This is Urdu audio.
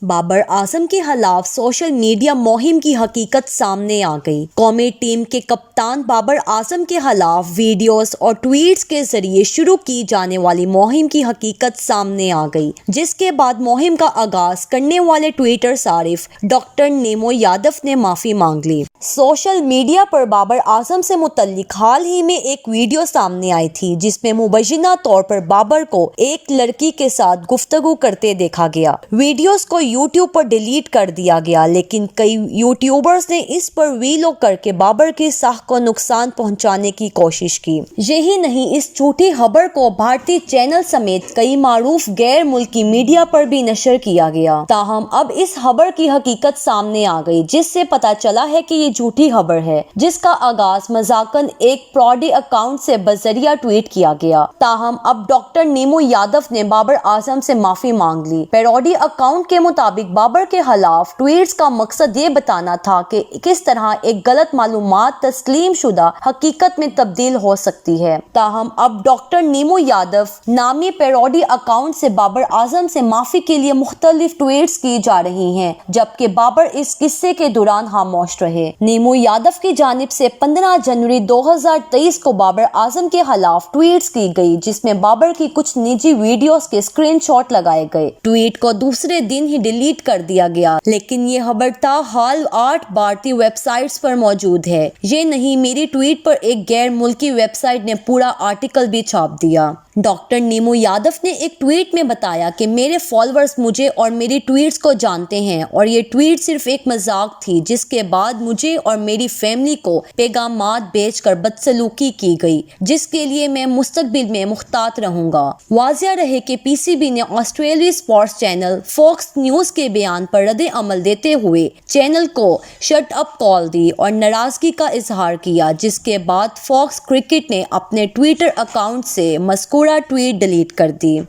بابر اعظم کے خلاف سوشل میڈیا مہم کی حقیقت سامنے آ گئی۔ قومی ٹیم کے کپتان بابر اعظم کے خلاف ویڈیوز اور ٹویٹس کے ذریعے شروع کی جانے والی مہم کی حقیقت سامنے آ گئی، جس کے بعد مہم کا آغاز کرنے والے ٹویٹر صارف ڈاکٹر نیمو یادو نے معافی مانگ لی۔ سوشل میڈیا پر بابر اعظم سے متعلق حال ہی میں ایک ویڈیو سامنے آئی تھی جس میں مبینہ طور پر بابر کو ایک لڑکی کے ساتھ گفتگو کرتے دیکھا گیا۔ ویڈیوز کو یوٹیوب پر ڈیلیٹ کر دیا گیا، لیکن کئی یوٹیوبرز نے اس پر ویلوگ کر کے بابر کی ساکھ کو نقصان پہنچانے کی کوشش کی۔ یہی نہیں، اس جھوٹی خبر کو بھارتی چینل سمیت کئی معروف غیر ملکی میڈیا پر بھی نشر کیا گیا۔ تاہم اب اس خبر کی حقیقت سامنے آ گئی، جس سے پتہ چلا ہے کہ یہ جھوٹی خبر ہے، جس کا آغاز مذاقاً ایک پیروڈی اکاؤنٹ سے بذریعہ ٹویٹ کیا گیا۔ تاہم اب ڈاکٹر نیمو یادو نے بابر اعظم سے معافی مانگ لی۔ پیروڈی اکاؤنٹ کے مطابق بابر کے خلاف ٹویٹس کا مقصد یہ بتانا تھا کہ کس طرح ایک غلط معلومات تسلیم شدہ حقیقت میں تبدیل ہو سکتی ہے۔ تاہم اب ڈاکٹر نیمو یادو نامی پیروڈی اکاؤنٹ سے بابر اعظم سے معافی کے لیے مختلف ٹویٹس کی جا رہی ہیں، جبکہ بابر اس قصے کے دوران خاموش رہے۔ نیمو یادو کی جانب سے 15 جنوری 2023 کو بابر اعظم کے خلاف ٹویٹس کی گئی، جس میں بابر کی کچھ نجی ویڈیوز کے اسکرین شاٹ لگائے گئے۔ ٹویٹ کو دوسرے دن ہی ڈیلیٹ کر دیا گیا، لیکن یہ خبر تاحال 8 بھارتی ویب سائٹس پر موجود ہے۔ یہ نہیں، میری ٹویٹ پر ایک غیر ملکی ویب سائٹ نے پورا آرٹیکل بھی چھاپ دیا۔ ڈاکٹر نیمو یادو نے ایک ٹویٹ میں بتایا کہ میرے فالوورز مجھے اور میری ٹویٹس کو جانتے ہیں اور یہ ٹویٹ صرف ایک مذاق تھی، جس کے بعد مجھے اور میری فیملی کو پیغامات بھیج کر بدسلوکی کی گئی، جس کے لیے میں مستقبل میں محتاط رہوں گا۔ واضح رہے کہ پی سی بی نے آسٹریلوی اسپورٹس چینل فاکس نیوز کے بیان پر رد عمل دیتے ہوئے چینل کو شٹ اپ کال دی اور ناراضگی کا اظہار کیا، جس کے بعد فاکس کرکٹ نے اپنے ٹویٹر اکاؤنٹ سے مذکورہ ٹویٹ ڈیلیٹ کر دی۔